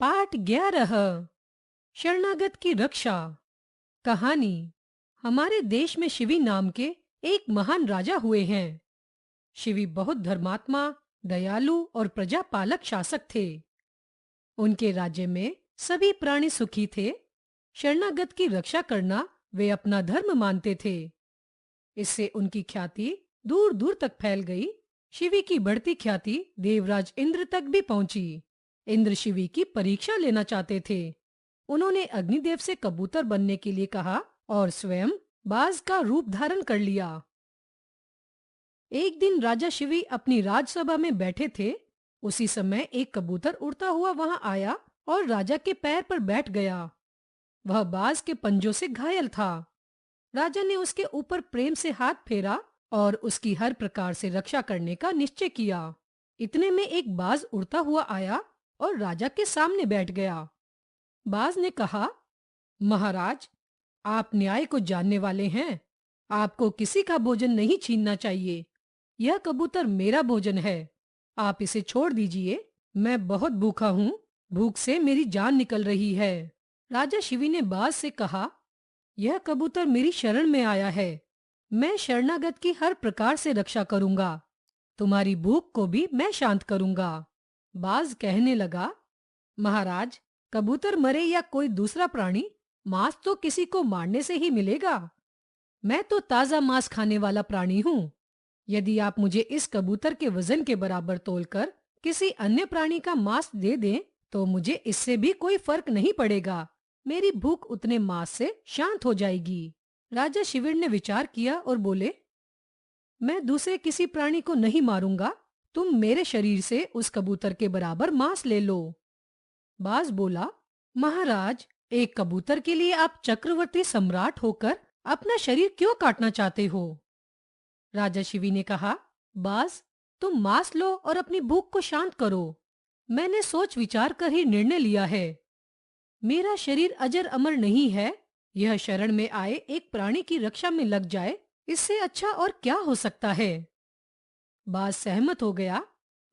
पाठ 11 शरणागत की रक्षा। कहानी। हमारे देश में शिवी नाम के एक महान राजा हुए हैं। शिवी बहुत धर्मात्मा, दयालु और प्रजापालक शासक थे। उनके राज्य में सभी प्राणी सुखी थे। शरणागत की रक्षा करना वे अपना धर्म मानते थे। इससे उनकी ख्याति दूर दूर तक फैल गई। शिवी की बढ़ती ख्याति देवराज इंद्र तक भी पहुंची। इंद्र शिवी की परीक्षा लेना चाहते थे। उन्होंने अग्निदेव से कबूतर बनने के लिए कहा और स्वयं बाज का रूप धारण कर लिया। एक दिन राजा शिवी अपनी राजसभा में बैठे थे। उसी समय एक कबूतर उड़ता हुआ वहां आया और राजा के पैर पर बैठ गया। वह बाज के पंजों से घायल था। राजा ने उसके ऊपर प्रेम से हाथ फेरा और उसकी हर प्रकार से रक्षा करने का निश्चय किया। इतने में एक बाज उड़ता हुआ आया और राजा के सामने बैठ गया। बाज ने कहा, महाराज, आप न्याय को जानने वाले हैं। आपको किसी का भोजन नहीं छीनना चाहिए। यह कबूतर मेरा भोजन है। आप इसे छोड़ दीजिए। मैं बहुत भूखा हूँ। भूख से मेरी जान निकल रही है। राजा शिवी ने बाज से कहा, यह कबूतर मेरी शरण में आया है। मैं शरणागत की हर प्रकार से रक्षा करूंगा। तुम्हारी भूख को भी मैं शांत करूंगा। बाज कहने लगा, महाराज, कबूतर मरे या कोई दूसरा प्राणी, मांस तो किसी को मारने से ही मिलेगा। मैं तो ताजा मांस खाने वाला प्राणी हूँ। यदि आप मुझे इस कबूतर के वजन के बराबर तोलकर किसी अन्य प्राणी का मांस दे दें, तो मुझे इससे भी कोई फर्क नहीं पड़ेगा। मेरी भूख उतने मांस से शांत हो जाएगी। राजा शिविर ने विचार किया और बोले, मैं दूसरे किसी प्राणी को नहीं मारूंगा। तुम मेरे शरीर से उस कबूतर के बराबर मांस ले लो। बाज बोला, महाराज, एक कबूतर के लिए आप चक्रवर्ती सम्राट होकर अपना शरीर क्यों काटना चाहते हो? राजा शिवी ने कहा, बाज, तुम मांस लो और अपनी भूख को शांत करो। मैंने सोच विचार कर ही निर्णय लिया है। मेरा शरीर अजर अमर नहीं है। यह शरण में आए एक प्राणी की रक्षा में लग जाए, इससे अच्छा और क्या हो सकता है? बाज सहमत हो गया।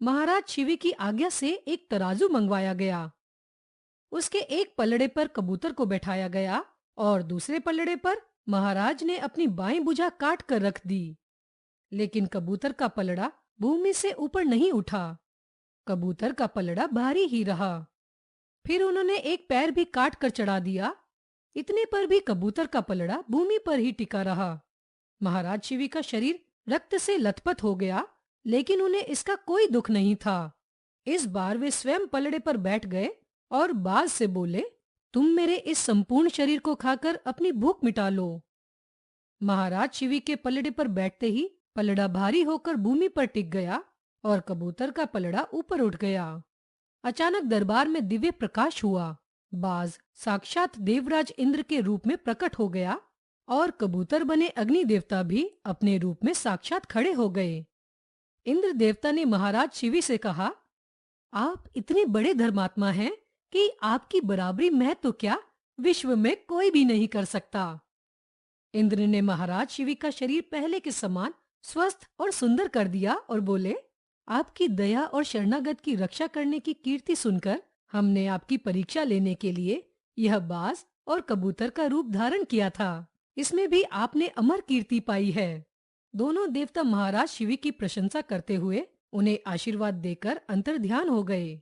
महाराज शिवी की आज्ञा से एक तराजू मंगवाया गया। उसके एक पलड़े पर कबूतर को बैठाया गया और दूसरे पलड़े पर महाराज ने अपनी बाईं भुजा काट कर रख दी। लेकिन कबूतर का पलड़ा भूमि से ऊपर नहीं उठा। कबूतर का पलड़ा भारी ही रहा। फिर उन्होंने एक पैर भी काट कर चढ़ा दिया। इतने पर भी कबूतर का पलड़ा भूमि पर ही टिका रहा। महाराज शिवी का शरीर रक्त से लथपथ हो गया, लेकिन उन्हें इसका कोई दुख नहीं था। इस बार वे स्वयं पलड़े पर बैठ गए और बाज से बोले, तुम मेरे इस संपूर्ण शरीर को खाकर अपनी भूख मिटा लो। महाराज शिवी के पलड़े पर बैठते ही पलड़ा भारी होकर भूमि पर टिक गया और कबूतर का पलड़ा ऊपर उठ गया। अचानक दरबार में दिव्य प्रकाश हुआ। बाज साक्षात देवराज इंद्र के रूप में प्रकट हो गया और कबूतर बने अग्नि देवता भी अपने रूप में साक्षात खड़े हो गए। इंद्र देवता ने महाराज शिवी से कहा, आप इतने बड़े धर्मात्मा हैं कि आपकी बराबरी मैं तो क्या, विश्व में कोई भी नहीं कर सकता। इंद्र ने महाराज शिवी का शरीर पहले के समान स्वस्थ और सुंदर कर दिया और बोले, आपकी दया और शरणागत की रक्षा करने की कीर्ति सुनकर हमने आपकी परीक्षा लेने के लिए यह बाज और कबूतर का रूप धारण किया था। इसमें भी आपने अमर कीर्ति पाई है। दोनों देवता महाराज शिवी की प्रशंसा करते हुए उन्हें आशीर्वाद देकर अंतर्ध्यान हो गए।